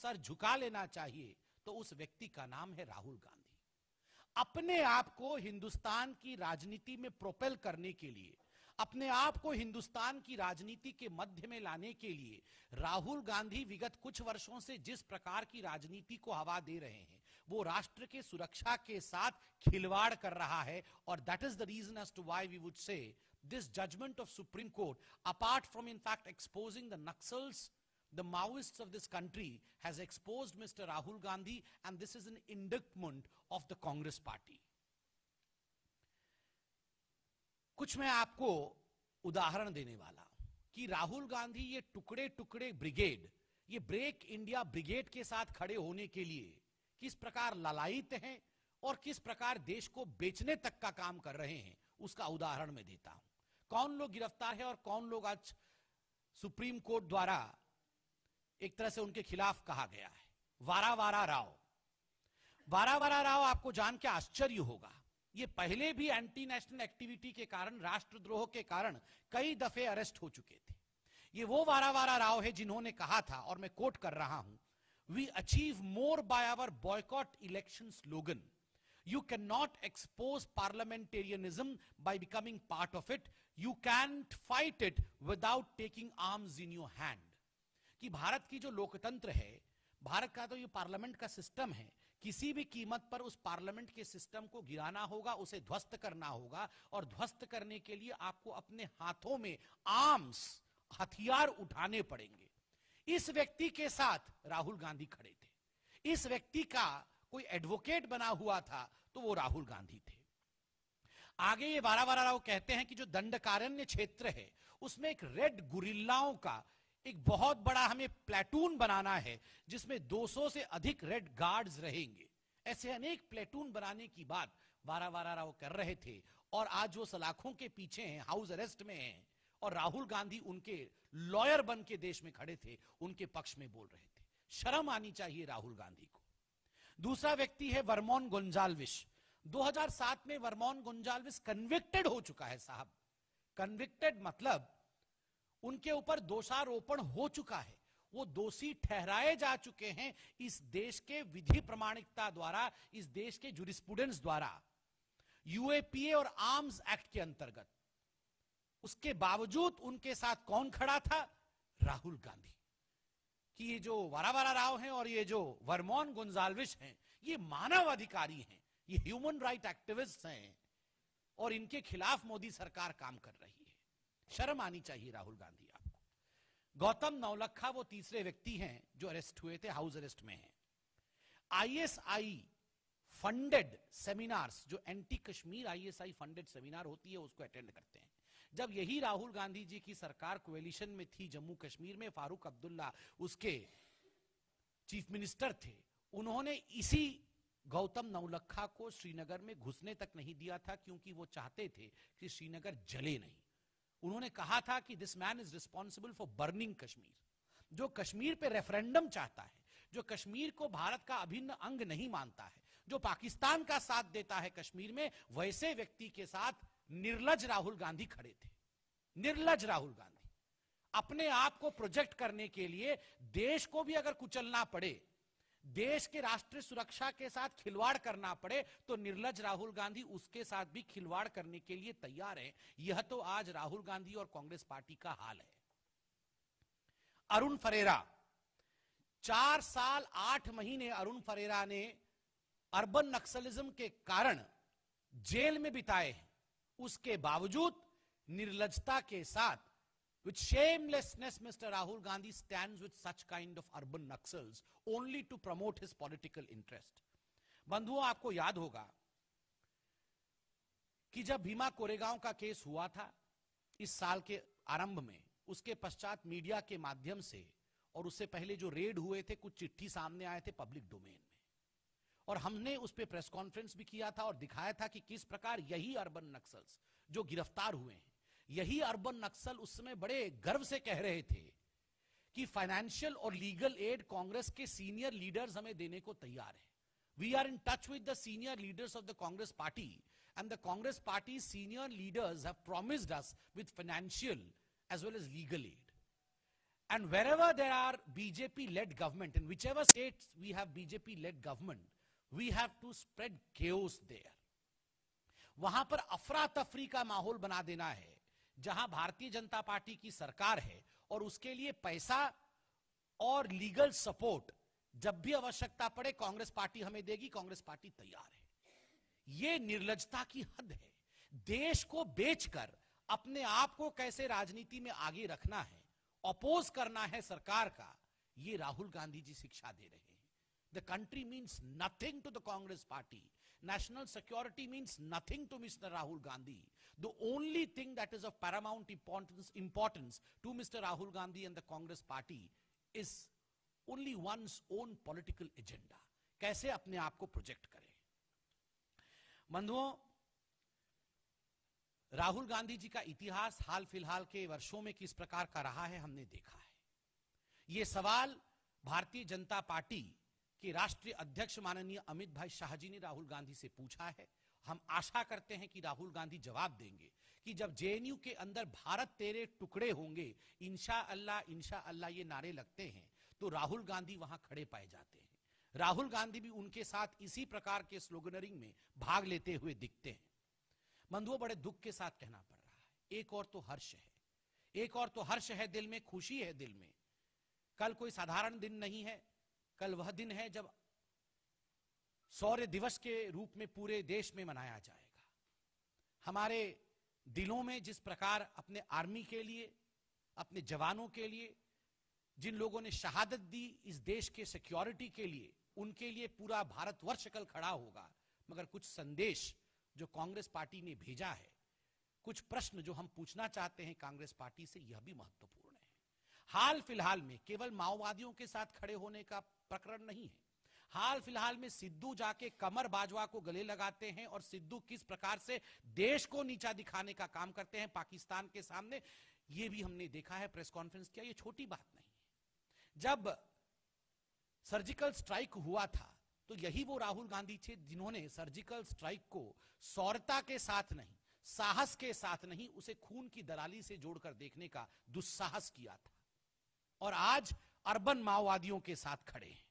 Sir झुका लेना चाहिए तो उस व्यक्ति का नाम है राहुल गांधी। अपने आप को हिंदुस्तान की राजनीति में प्रोपेल करने के लिए, अपने आप को हिंदुस्तान की राजनीति के मध्य में लाने के लिए राहुल गांधी विगत कुछ वर्षों से जिस प्रकार की राजनीति को हवा दे रहे हैं, वो राष्ट्र के सुरक्षा के साथ खिलवाड़ कर रहा है। और that is the reason as to why we would say this judgement of Supreme Court, apart from in fact exposing the Naxals, the Maoists of this country, has exposed Mr. Rahul Gandhi, and this is an indictment of the Congress party. कुछ मैं आपको उदाहरण देने वाला हूं कि राहुल गांधी ये टुकड़े टुकड़े ब्रिगेड, ये ब्रेक इंडिया ब्रिगेड के साथ खड़े होने के लिए किस प्रकार ललायित हैं और किस प्रकार देश को बेचने तक का काम कर रहे हैं, उसका उदाहरण मैं देता हूं। कौन लोग गिरफ्तार है और कौन लोग आज सुप्रीम कोर्ट द्वारा एक तरह से उनके खिलाफ कहा गया है। वारावारा राव, वारावारा राव आपको जान के आश्चर्य होगा, ये पहले भी एंटी नेशनल एक्टिविटी के कारण, राष्ट्रद्रोह के कारण कई दफे अरेस्ट हो चुके थे। ये वो वारावारा राव है जिन्होंने कहा था, और मैं कोट कर रहा हूं, we achieve more by our boycott election slogan, you can not expose parliamentarianism by becoming part of it, you can't fight it without taking arms in your hand. कि भारत की जो लोकतंत्र है, भारत का तो ये पार्लियामेंट का सिस्टम है, किसी भी कीमत पर उस पार्लियामेंट के सिस्टम को गिराना होगा, उसे ध्वस्त करना होगा, और ध्वस्त करने के लिए आपको अपने हाथों में आर्म्स, हथियार उठाने पड़ेंगे। इस व्यक्ति के साथ राहुल गांधी खड़े थे। इस व्यक्ति का कोई एडवोकेट बना हुआ था तो वो राहुल गांधी थे। आगे ये वारावारा राव कहते हैं कि जो दंडकारण्य क्षेत्र है उसमें एक रेड गुरिल्लाओं का एक बहुत बड़ा हमें प्लेटून बनाना है, जिसमें 200 से अधिक रेड गार्ड्स रहेंगे। ऐसे अनेक प्लेटून बनाने की बात वारावारा राव कर रहे थे, और आज वो सलाखों के पीछे हैं, हाउस अरेस्ट में हैं, और राहुल गांधी उनके लॉयर बन के देश में खड़े थे, उनके पक्ष में बोल रहे थे। शर्म आनी चाहिए राहुल गांधी को। दूसरा व्यक्ति है वर्मोन गोंजाल्विस। 2007 में वर्मोन गोंजाल्विस कन्विक्टेड हो चुका है साहब। कन्विक्टेड मतलब उनके ऊपर दोषारोपण हो चुका है, वो दोषी ठहराए जा चुके हैं इस देश के विधि प्रमाणिकता द्वारा, इस देश के जुरिस्प्रूडेंस द्वारा, यूएपीए और आर्म्स एक्ट के अंतर्गत। उसके बावजूद उनके साथ कौन खड़ा था? राहुल गांधी। कि ये जो वारावारा राव हैं और ये जो वर्मोन गोंजाल्विस हैं, ये मानव अधिकारी हैं, ये ह्यूमन राइट एक्टिविस्ट हैं, और इनके खिलाफ मोदी सरकार काम कर रही है। शर्म आनी चाहिए राहुल गांधी आपको। गौतम नवलखा वो तीसरे व्यक्ति हैं जो अरेस्ट हुए थे, हाउस अरेस्ट में हैं। आईएसआई फंडेड सेमिनार्स, जो anti Kashmir ISI funded seminar होती है, उसको अटेंड करते हैं। जब यही राहुल गांधी जी की सरकार कोएलिशन में थी जम्मू कश्मीर में, फारूक अब्दुल्ला उसके चीफ मिनिस्टर थे, उन्होंने इसी गौतम नवलखा को श्रीनगर में घुसने तक नहीं दिया था, क्योंकि वो चाहते थे कि श्रीनगर जले नहीं। उन्होंने कहा था कि this man is responsible for burning Kashmir. जो कश्मीर पे रेफरेंडम चाहता है, जो कश्मीर को भारत का अभिन्न अंग नहीं मानता है, जो पाकिस्तान का साथ देता है कश्मीर में, वैसे व्यक्ति के साथ निर्लज राहुल गांधी खड़े थे। निर्लज राहुल गांधी अपने आप को प्रोजेक्ट करने के लिए, देश को भी अगर कुचलना पड़े, देश के राष्ट्रीय सुरक्षा के साथ खिलवाड़ करना पड़े, तो निर्लज राहुल गांधी उसके साथ भी खिलवाड़ करने के लिए तैयार है। यह तो आज राहुल गांधी और कांग्रेस पार्टी का हाल है। अरुण फरेरा, 4 साल 8 महीने अरुण फरेरा ने अर्बन नक्सलिज्म के कारण जेल में बिताए हैं। उसके बावजूद निर्लजता के साथ, with shamelessness, Mr. Rahul Gandhi stands with such kind of urban naxals only to promote his political interest. बंधुओं, आपको याद होगा कि जब भीमा कोरेगांव का केस हुआ था इस साल के आरंभ में, उसके पश्चात मीडिया के माध्यम से और उससे पहले जो रेड हुए थे, कुछ चिट्ठी सामने आए थे पब्लिक डोमेन में, और हमने उस पर प्रेस कॉन्फ्रेंस भी किया था और दिखाया था कि किस प्रकार यही अर्बन नक्सल्स जो गिरफ्तार हुए हैं, यही अर्बन नक्सल उस समय बड़े गर्व से कह रहे थे कि फाइनेंशियल और लीगल एड कांग्रेस के सीनियर लीडर्स हमें देने को तैयार है। We are in touch with the senior leaders of the Congress party, and the Congress party senior leaders have promised us with financial as well as legal aid. And wherever there are BJP-led government, in whichever states we have BJP-led government, we have to spread chaos there. वहां पर अफरा तफरी का माहौल बना देना है जहां भारतीय जनता पार्टी की सरकार है और उसके लिए पैसा और लीगल सपोर्ट जब भी आवश्यकता पड़े कांग्रेस पार्टी हमें देगी, कांग्रेस पार्टी तैयार है। यह निर्लज्जता की हद है। देश को बेचकर अपने आप को कैसे राजनीति में आगे रखना है, अपोज करना है सरकार का, यह राहुल गांधी जी शिक्षा दे रहे हैं। The country means nothing to the Congress party. National security means nothing to Mr. Rahul Gandhi. The only thing that is of paramount importance to Mr. Rahul Gandhi and the Congress party is only one's own political agenda. कैसे अपने आप को project करें। बंधुओं, राहुल गांधी जी का इतिहास हाल फिलहाल के वर्षों में किस प्रकार का रहा है हमने देखा है। यह सवाल भारतीय जनता पार्टी के राष्ट्रीय अध्यक्ष माननीय अमित भाई शाह जी ने राहुल गांधी से पूछा है। हम आशा करते हैं कि राहुल गांधी जवाब देंगे कि जब जेएनयू के अंदर भारत तेरे टुकड़े होंगे, इंशाअल्लाह ये नारे लगते हैं तो राहुल गांधी वहां खड़े पाए जाते हैं। राहुल गांधी भी उनके साथ इसी प्रकार के स्लोगनरिंग में भाग लेते हुए दिखते हैं। बंधुओं, बड़े दुख के साथ कहना पड़ रहा है, एक और तो हर्ष है, एक और तो हर्ष है दिल में, खुशी है दिल में। कल कोई साधारण दिन नहीं है, कल वह दिन है जब शौर्य दिवस के रूप में पूरे देश में मनाया जाएगा। हमारे दिलों में जिस प्रकार अपने आर्मी के लिए, अपने जवानों के लिए, जिन लोगों ने शहादत दी इस देश के सिक्योरिटी के लिए, उनके लिए पूरा भारतवर्ष कल खड़ा होगा। मगर कुछ संदेश जो कांग्रेस पार्टी ने भेजा है, कुछ प्रश्न जो हम पूछना चाहते हैं कांग्रेस पार्टी से, यह भी महत्वपूर्ण है। हाल फिलहाल में केवल माओवादियों के साथ खड़े होने का प्रकरण नहीं है। हाल फिलहाल में सिद्धू जाके कमर बाजवा को गले लगाते हैं और सिद्धू किस प्रकार से देश को नीचा दिखाने का काम करते हैं पाकिस्तान के सामने, यह भी हमने देखा है। प्रेस कॉन्फ्रेंस किया, यह छोटी बात नहीं है। जब सर्जिकल स्ट्राइक हुआ था तो यही वो राहुल गांधी थे जिन्होंने सर्जिकल स्ट्राइक को सौरता के साथ नहीं, साहस के साथ नहीं, उसे खून की दलाली से जोड़कर देखने का दुस्साहस किया था। और आज अर्बन माओवादियों के साथ खड़े हैं।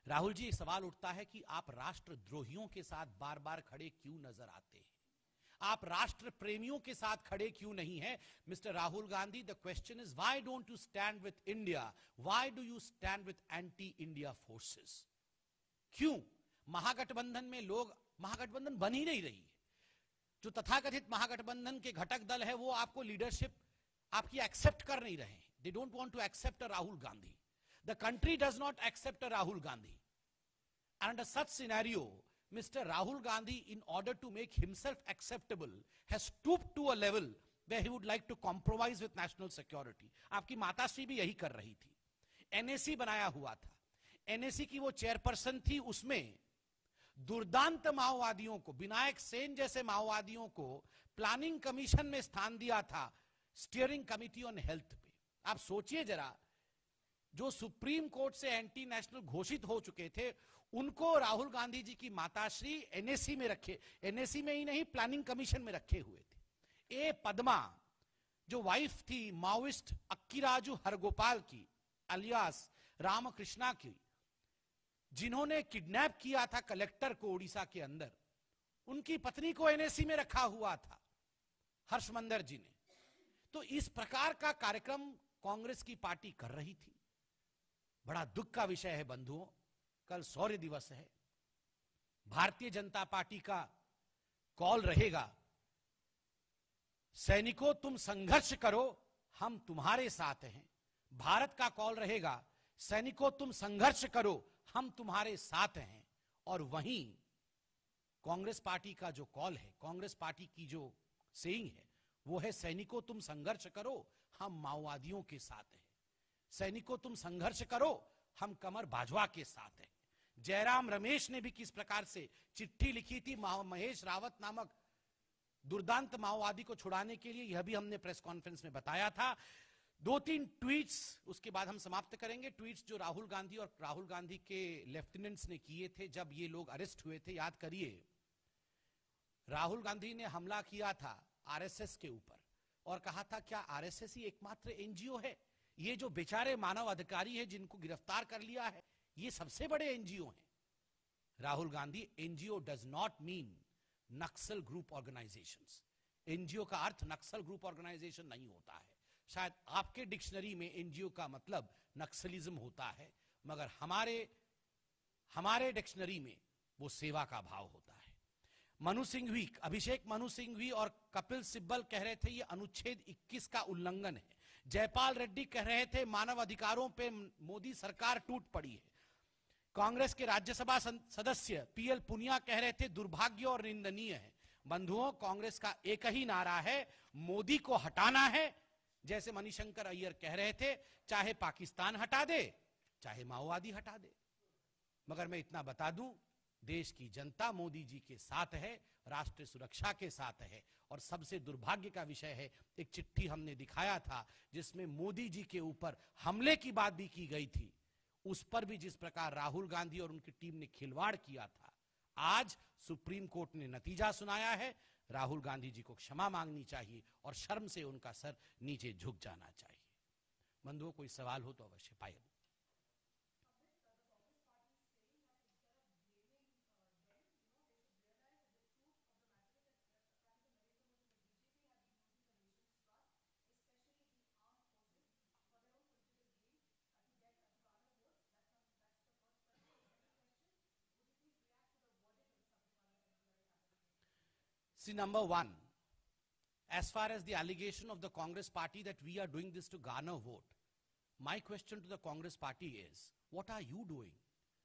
राहुल जी, सवाल उठता है कि आप राष्ट्रद्रोहियों के साथ बार बार खड़े क्यों नजर आते हैं? आप राष्ट्र प्रेमियों के साथ खड़े क्यों नहीं हैं? Mister Rahul Gandhi, the question is why don't you stand with India? Why do you stand with anti India forces? क्यों महागठबंधन में लोग, महागठबंधन बन ही नहीं रही है। जो तथाकथित महागठबंधन के घटक दल है वो आपको लीडरशिप आपकी एक्सेप्ट कर नहीं रहे हैं। They don't want to accept a Rahul Gandhi. The country does not accept a Rahul Gandhi. And under such scenario, Mr. Rahul Gandhi, in order to make himself acceptable, has stooped to a level where he would like to compromise with national security. आपकी माताश्री भी यही कर रही थी। NAC बनाया हुआ था, NAC की वो चेयरपर्सन थी, उसमें दुर्दांत माओवादियों को, विनायक सेन जैसे माओवादियों को प्लानिंग कमीशन में स्थान दिया था, स्टीयरिंग कमिटी ऑन हेल्थ पे। आप सोचिए जरा, जो सुप्रीम कोर्ट से एंटी नेशनल घोषित हो चुके थे, उनको राहुल गांधी जी की माताश्री NAC में रखे, NAC में ही नहीं प्लानिंग कमीशन में रखे हुए थे। ए पद्मा, जो वाइफ थी माओइस्ट अक्कीराजू हरगोपाल की, अलियास रामकृष्णा की, जिन्होंने किडनैप किया था कलेक्टर को उड़ीसा के अंदर, उनकी पत्नी को NAC में रखा हुआ था हर्षमंदर जी ने। तो इस प्रकार का कार्यक्रम कांग्रेस की पार्टी कर रही थी। बड़ा दुख का विषय है बंधुओं, कल शौर्य दिवस है। भारतीय जनता पार्टी का कॉल रहेगा, सैनिकों तुम संघर्ष करो, हम तुम्हारे साथ हैं। भारत का कॉल रहेगा, सैनिकों तुम संघर्ष करो, हम तुम्हारे साथ हैं। और वहीं कांग्रेस पार्टी का जो कॉल है, कांग्रेस पार्टी की जो सेइंग है, वो है सैनिकों तुम संघर्ष करो, हम माओवादियों के साथ हैं। सैनिकों तुम संघर्ष करो, हम कमर बाजवा के साथ हैं। जयराम रमेश ने भी किस प्रकार से चिट्ठी लिखी थी महेश रावत नामक दुर्दांत माओवादी को छुड़ाने के लिए, यह भी हमने प्रेस कॉन्फ्रेंस में बताया था। 2-3 ट्वीट्स, उसके बाद हम समाप्त करेंगे। ट्वीट्स जो राहुल गांधी और राहुल गांधी के लेफ्टिनेंट्स ने किए थे जब ये लोग अरेस्ट हुए थे, याद करिए। राहुल गांधी ने हमला किया था आरएसएस के ऊपर और कहा था क्या आरएसएस ही एकमात्र एनजीओ है ये जो बेचारे मानव अधिकारी हैं जिनको गिरफ्तार कर लिया है, ये सबसे बड़े एनजीओ हैं। Rahul Gandhi, NGO does not mean Naxal group organisations. NGO का अर्थ नक्सल ग्रुप ऑर्गेनाइजेशन नहीं होता है। शायद आपके डिक्शनरी में एनजीओ का मतलब नक्सलिज्म होता है, मगर हमारे डिक्शनरी में वो सेवा का भाव होता है। मनु सिंघवी, अभिषेक मनु सिंघवी और कपिल सिब्बल कह रहे थे ये अनुच्छेद 21 का उल्लंघन है। जयपाल रेड्डी कह रहे थे मानव अधिकारों पे मोदी सरकार टूट पड़ी है। कांग्रेस के राज्यसभा सदस्य पीएल पुनिया कह रहे थे दुर्भाग्य और निंदनीय है। बंधुओं, कांग्रेस का एक ही नारा है, मोदी को हटाना है। जैसे मणिशंकर अय्यर कह रहे थे, चाहे पाकिस्तान हटा दे, चाहे माओवादी हटा दे। मगर मैं इतना बता दूं, देश की जनता मोदी जी के साथ है, राष्ट्रीय सुरक्षा के साथ है। और सबसे दुर्भाग्य का विषय है, एक चिट्ठी हमने दिखाया था जिसमें मोदी जी के ऊपर हमले की बात भी की गई थी, उस पर भी जिस प्रकार राहुल गांधी और उनकी टीम ने खिलवाड़ किया था, आज सुप्रीम कोर्ट ने नतीजा सुनाया है। राहुल गांधी जी को क्षमा मांगनी चाहिए और शर्म से उनका सर नीचे झुक जाना चाहिए। बंधुओं, कोई सवाल हो तो अवश्य पाए। See, number one, as far as the allegation of the Congress party that we are doing this to garner vote, my question to the Congress party is, what are you doing?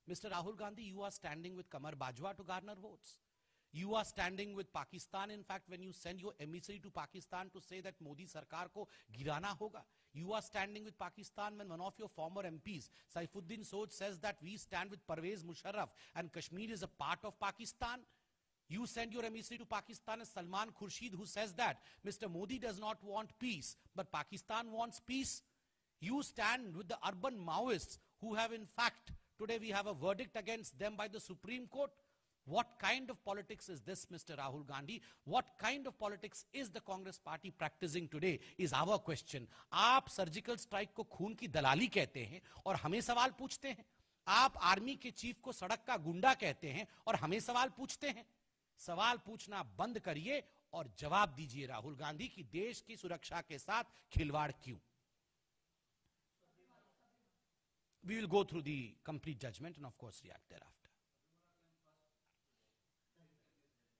Mr. Rahul Gandhi, you are standing with Kamar Bajwa to garner votes. You are standing with Pakistan. In fact, when you send your emissary to Pakistan to say that Modi Sarkar ko girana hoga, you are standing with Pakistan when one of your former MPs, Saifuddin Sood, says that we stand with Parvez Musharraf and Kashmir is a part of Pakistan. You send your emissary to Pakistan as Salman Khurshid, who says that Mr. Modi does not want peace, but Pakistan wants peace. You stand with the urban Maoists who have, in fact, today we have a verdict against them by the Supreme Court. What kind of politics is this, Mr. Rahul Gandhi? What kind of politics is the Congress party practicing today is our question. आप surgical strike को खून की दलाली कहते हैं और हमें सवाल पूछते हैं। आप आर्मी के चीफ को सड़क का गुंडा कहते हैं और हमें सवाल पूछते हैं। सवाल पूछना बंद करिए और जवाब दीजिए राहुल गांधी की देश की सुरक्षा के साथ खिलवाड़ क्यों? We will go through the complete judgment and of course react thereafter.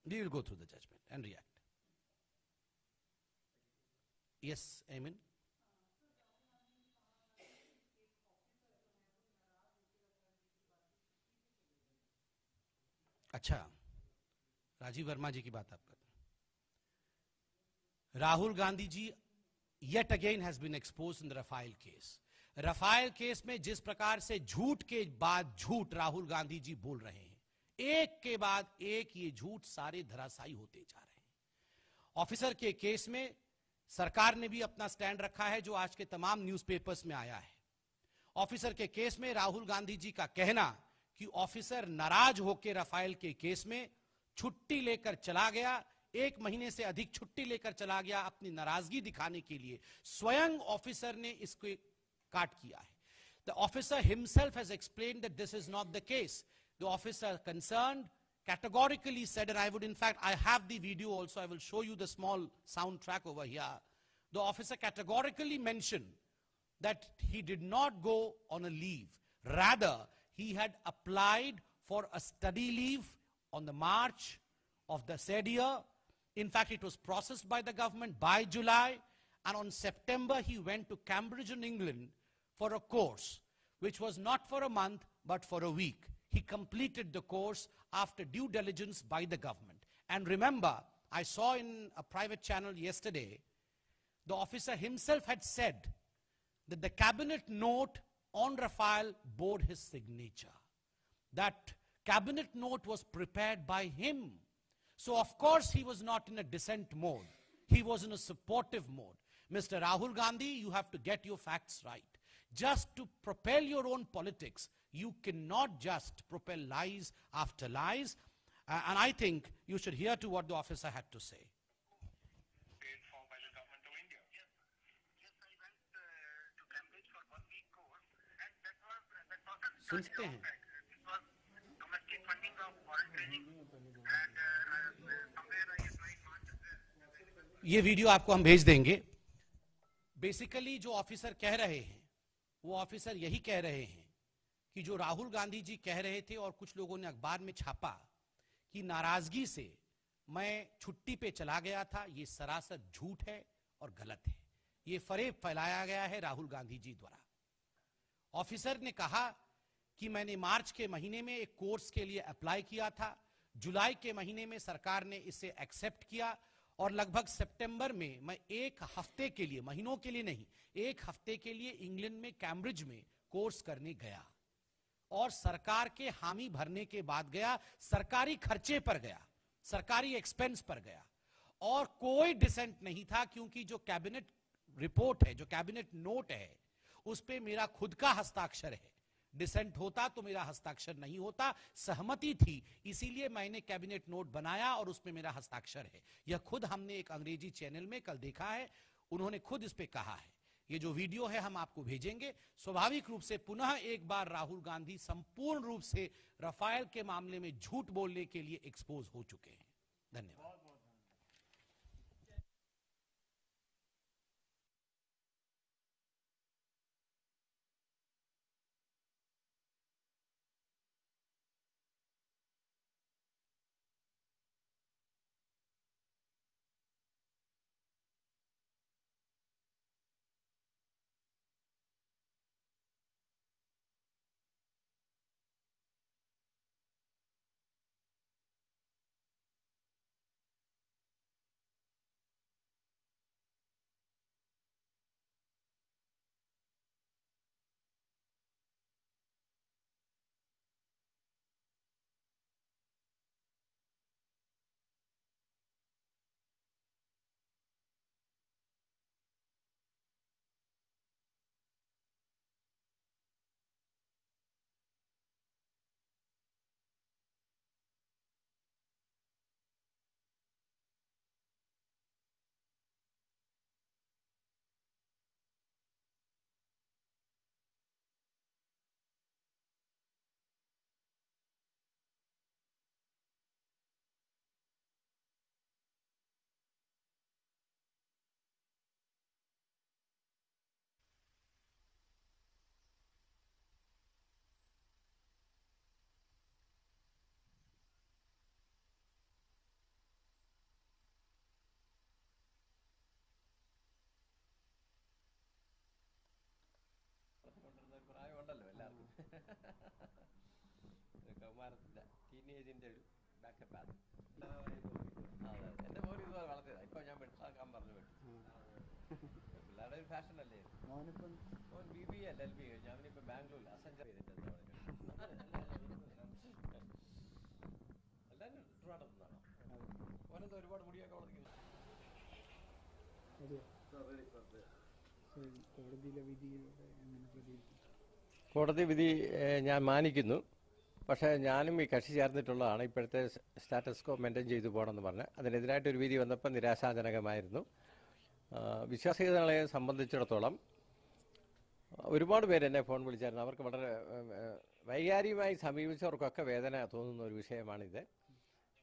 We will go through the judgment and react. Yes, Amin. अच्छा, राजीव वर्मा जी की बात आप कर रहे हैं। Rahul Gandhi ji yet again has been exposed in the Rafale case. Rafale case में जिस प्रकार से झूठ के बाद झूठ राहुल गांधी जी बोल रहे हैं, एक के बाद एक ये झूठ सारे धराशायी होते जा रहे हैं। ऑफिसर के केस में सरकार ने भी अपना स्टैंड रखा है जो आज के तमाम न्यूज़पेपर्स में आया है। ऑफिसर के केस में राहुल गांधी जी का कहना कि ऑफिसर नाराज होकर रफाल के केस में छुट्टी लेकर चला गया, 1 महीने से अधिक छुट्टी लेकर चला गया अपनी नाराजगी दिखाने के लिए, स्वयं ऑफिसर ने इसको काट किया है। The officer himself has explained that this is not the case. The officer concerned categorically said, and I would in fact, I have the video also, I will show you the small soundtrack over here. The officer categorically mentioned that he did not go on a leave. Rather, he had applied for a study leave on the March of the said year. In fact, it was processed by the government by July, and on September he went to Cambridge in England for a course, which was not for a month, but for a week. He completed the course after due diligence by the government. And remember, I saw in a private channel yesterday, the officer himself had said that the cabinet note on Rafale bore his signature. That cabinet note was prepared by him. So of course he was not in a dissent mode. He was in a supportive mode. Mr. Rahul Gandhi, you have to get your facts right. Just to propel your own politics, you cannot just propel lies after lies. And I think you should hear to what the officer had to say. Paid for by the government of India. Yes, I went to Cambridge सुन सकते हैं? ये video आपको हम भेज देंगे। Basically जो officer कह रहे हैं वो ऑफिसर यही कह रहे हैं कि जो राहुल गांधी जी कह रहे थे और कुछ लोगों ने अखबार में छापा कि नाराजगी से मैं छुट्टी पे चला गया था, ये सरासर झूठ है और गलत है। ये फरेब फैलाया गया है राहुल गांधी जी द्वारा। ऑफिसर ने कहा कि मैंने मार्च के महीने में एक कोर्स के लिए अप्लाई किया था, जुलाई के महीने में सरकार ने इसे एक्सेप्ट किया और लगभग सितंबर में मैं एक हफ्ते के लिए, महीनों के लिए नहीं, एक हफ्ते के लिए इंग्लैंड में कैम्ब्रिज में कोर्स करने गया और सरकार के हामी भरने के बाद गया, सरकारी खर्चे पर गया, सरकारी एक्सपेंस पर गया और कोई डिसेंट नहीं था, क्योंकि जो कैबिनेट रिपोर्ट है, जो कैबिनेट नोट है, उस पे मेरा खुद का हस्ताक्षर है। डिसेंट होता तो मेरा हस्ताक्षर नहीं होता, सहमति थी, इसीलिए मैंने कैबिनेट नोट बनाया और उसमें मेरा हस्ताक्षर है। यह खुद हमने एक अंग्रेजी चैनल में कल देखा है, उन्होंने खुद इस पे कहा है। ये जो वीडियो है हम आपको भेजेंगे। स्वाभाविक रूप से पुनः एक बार राहुल गांधी संपूर्ण रूप से राफेल के मामले में झूठ बोलने के लिए एक्सपोज हो चुके हैं। धन्यवाद। കൗമാരത്തിൻ്റെ ടീനേജിൻ്റെ ഒരു ബാക്കപ്പാണ്. അതെ, എൻ്റെ മോൻ ഇതുപോലെ വളർത്തിയതാണ്. ഇപ്പോൾ ഞാൻ വെട്ടാക്കാൻ പറഞ്ഞു വെട്ടി. പിള്ളേരുടെ ഒരു ഫാഷൻ അല്ലേ ഇത്. മോൻ BBA അല്ല LB കഴിഞ്ഞു. അവനിപ്പോൾ ബാംഗ്ലൂരിൽ അസഞ്ചർ ചെയ്തിട്ട് എല്ലാവരും ട്രിവാൻഡ്രത്തുനിന്നാണോ? മോനെന്താ ഒരുപാട് മുടിയൊക്കെ വളർത്തിക്കുന്നു? കോടതി വിധി ഞാൻ മാനിക്കുന്നു. പക്ഷേ ഞാനും ഈ കക്ഷി ചേർന്നിട്ടുള്ളതാണ്. ഇപ്പോഴത്തെ സ്റ്റാറ്റസ് കോ മെയിൻറ്റെയിൻ ചെയ്തു പോകണമെന്ന് പറഞ്ഞ് അതിനെതിരായിട്ടൊരു വിധി വന്നപ്പോൾ നിരാശാജനകമായിരുന്നു. വിശ്വാസികളെ സംബന്ധിച്ചിടത്തോളം ഒരുപാട് പേര് എന്നെ ഫോൺ വിളിച്ചായിരുന്നു. അവർക്ക് വളരെ വൈകാരികമായി സമീപിച്ചവർക്കൊക്കെ വേദന തോന്നുന്ന ഒരു വിഷയമാണിത്.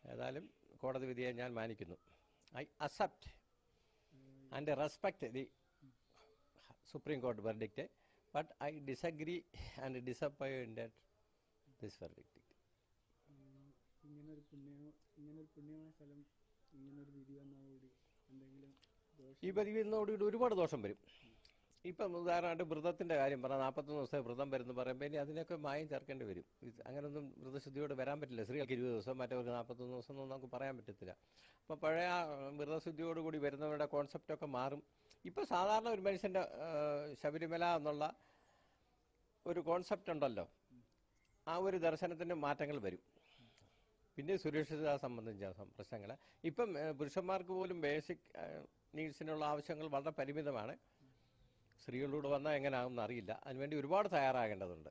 ഏതായാലും കോടതി വിധിയെ ഞാൻ മാനിക്കുന്നു. I accept and respect the Supreme Court verdict, but I disagree and disappointed this verdict. ഈ പതിവിനോടുകൂടി ഒരുപാട് ദോഷം വരും. ഇപ്പം ഉദാഹരണമായിട്ട് വ്രതത്തിൻ്റെ കാര്യം പറഞ്ഞാൽ 41 ദിവസത്തെ വ്രതം വരുന്നു പറയുമ്പോൾ ഇനി അതിനൊക്കെ മായം ചേർക്കേണ്ടി വരും. അങ്ങനെയൊന്നും വ്രതശുദ്ധിയോട് വരാൻ പറ്റില്ല. സ്ത്രീകൾക്ക് 20 ദിവസം, മറ്റവർക്ക് 41 ദിവസം ഒന്നും നമുക്ക് പറയാൻ പറ്റത്തില്ല. അപ്പോൾ പഴയ വ്രതശുദ്ധിയോടുകൂടി വരുന്നവരുടെ കോൺസെപ്റ്റൊക്കെ മാറും. ഇപ്പോൾ സാധാരണ ഒരു മനുഷ്യൻ്റെ ശബരിമല എന്നുള്ള ഒരു കോൺസെപ്റ്റ് ഉണ്ടല്ലോ, ആ ഒരു ദർശനത്തിന് മാറ്റങ്ങൾ വരും. പിന്നെ സുരക്ഷിതത സംബന്ധിച്ച പ്രശ്നങ്ങൾ ഇപ്പം പുരുഷന്മാർക്ക് പോലും ബേസിക് നീഡ്സിനുള്ള ആവശ്യങ്ങൾ വളരെ പരിമിതമാണ്. സ്ത്രീകളോട് വന്നാൽ എങ്ങനെയാകുമെന്ന് അറിയില്ല. അതിനുവേണ്ടി ഒരുപാട് തയ്യാറാകേണ്ടതുണ്ട്.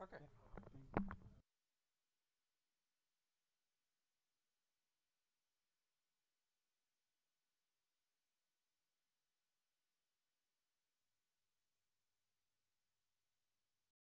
ഓക്കെ.